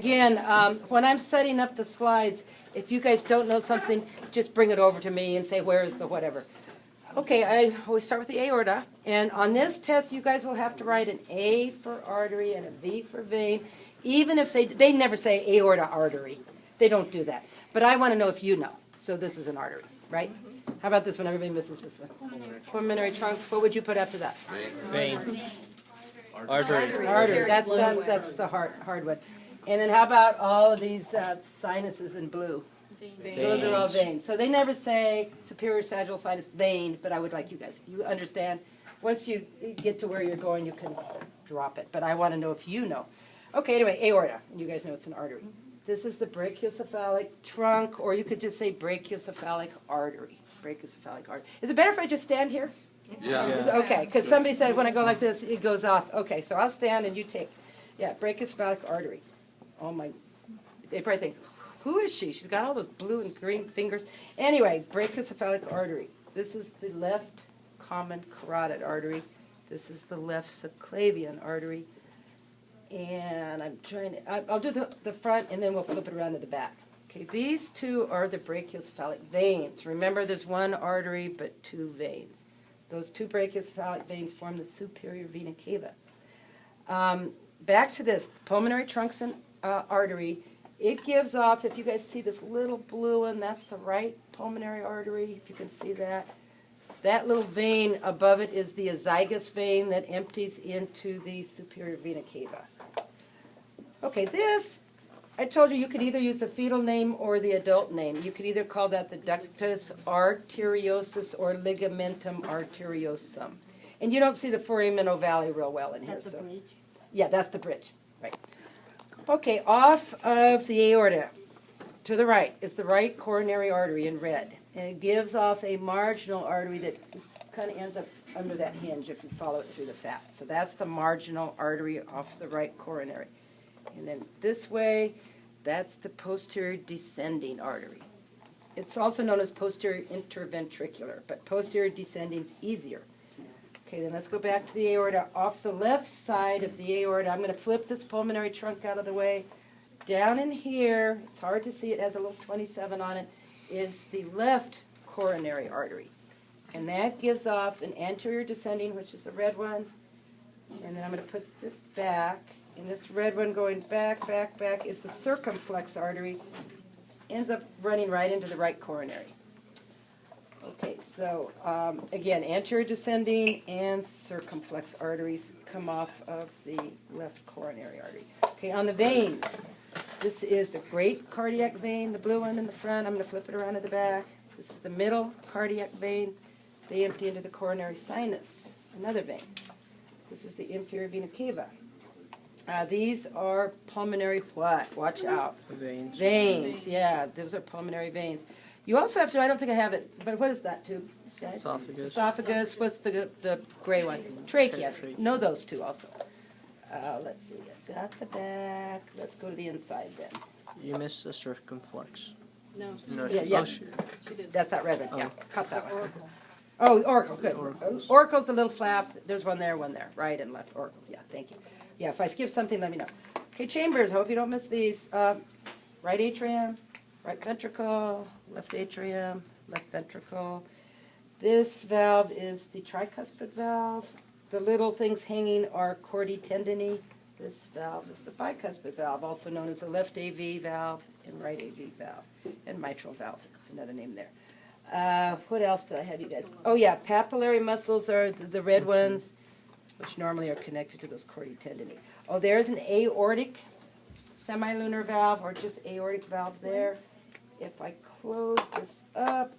Again, when I'm setting up the slides, if you guys don't know something, just bring it over to me and say, where is the whatever. Okay, I always start with the aorta. And on this test, you guys will have to write an A for artery and a V for vein, even if they never say aorta artery. They don't do that. But I want to know if you know. So this is an artery, right? How about this one? Everybody misses this one. Pulmonary trunk. What would you put after that? Vein. Artery. Artery. That's the hard one. And then how about all of these sinuses in blue? Veins. Those are all veins. So they never say superior sagittal sinus vein, but I would like you guys, you understand? Once you get to where you're going, you can drop it. But I want to know if you know. Okay, anyway, aorta. And you guys know it's an artery. This is the brachiocephalic trunk, or you could just say brachiocephalic artery. Brachiocephalic artery. Is it better if I just stand here? Yeah. Okay, because somebody said when I go like this, it goes off. Okay, so I'll stand and you take. Yeah, brachiocephalic artery. Oh my, they probably think, who is she? She's got all those blue and green fingers. Anyway, brachiocephalic artery. This is the left common carotid artery. This is the left subclavian artery. And I'm trying to, I'll do the front and then we'll flip it around to the back. Okay, these two are the brachiocephalic veins. Remember, there's one artery but two veins. Those two brachiocephalic veins form the superior vena cava. Back to this, pulmonary trunks and artery. It gives off, if you guys see this little blue one, that's the right pulmonary artery, if you can see that. That little vein above it is the azygous vein that empties into the superior vena cava. Okay, this, I told you could either use the fetal name or the adult name. You could either call that the ductus arteriosus or ligamentum arteriosum. And you don't see the foramen ovale real well in here. That's the bridge? Yeah, that's the bridge, right. Okay, off of the aorta, to the right, is the right coronary artery in red. And it gives off a marginal artery that kind of ends up under that hinge if you follow it through the fat. So that's the marginal artery off the right coronary. And then this way, that's the posterior descending artery. It's also known as posterior interventricular, but posterior descending is easier. Okay, then let's go back to the aorta. Off the left side of the aorta, I'm going to flip this pulmonary trunk out of the way. Down in here, it's hard to see, it has a little 27 on it, is the left coronary artery. And that gives off an anterior descending, which is the red one. And then I'm going to put this back. And this red one going back, back, back is the circumflex artery. Ends up running right into the right coronary. Okay, so again, anterior descending and circumflex arteries come off of the left coronary artery. Okay, on the veins, this is the great cardiac vein, the blue one in the front. I'm going to flip it around to the back. This is the middle cardiac vein. They empty into the coronary sinus, another vein. This is the inferior vena cava. These are pulmonary what? Watch out. Veins. Veins, yeah, those are pulmonary veins. You also have to, I don't think I have it, but what is that tube? Esophagus. Esophagus, what's the gray one? Trachea. Know those two also. Let's see, I've got the back. Let's go to the inside then. You missed the circumflex. No. No, Yeah, yeah. Oh, shoot. She did. That's that red one, yeah, cut that one. Oracle. Oh, oracle, good. Oracles. Oracle's the little flap. There's one there, right and left. Oracles, yeah, thank you. Yeah, if I skip something, let me know. Okay, chambers, hope you don't miss these. Right atrium, right ventricle, left atrium, left ventricle. This valve is the tricuspid valve. The little things hanging are chordae tendineae. This valve is the bicuspid valve, also known as the left AV valve and right AV valve, and mitral valve. That's another name there. What else did I have you guys? Oh yeah, papillary muscles are the red ones, which normally are connected to those chordae tendineae. Oh, there's an aortic semilunar valve, or just aortic valve there. If I close this up,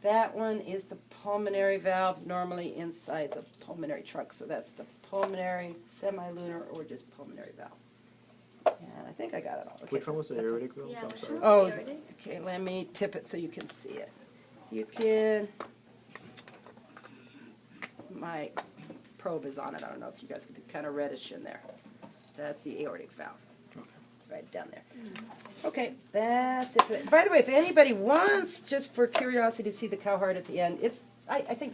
that one is the pulmonary valve, normally inside the pulmonary trunk. So that's the pulmonary, semilunar, or just pulmonary valve. And I think I got it all. Okay, Which one was the that's aortic valve? Yeah, I'm which sorry. one? Oh, Aortic? okay, let me tip it so you can see it. You can, my probe is on it. I don't know if you guys can see, kind of reddish in there. That's the aortic valve, right down there. Okay, that's it. By the way, if anybody wants, just for curiosity, to see the cow heart at the end, I think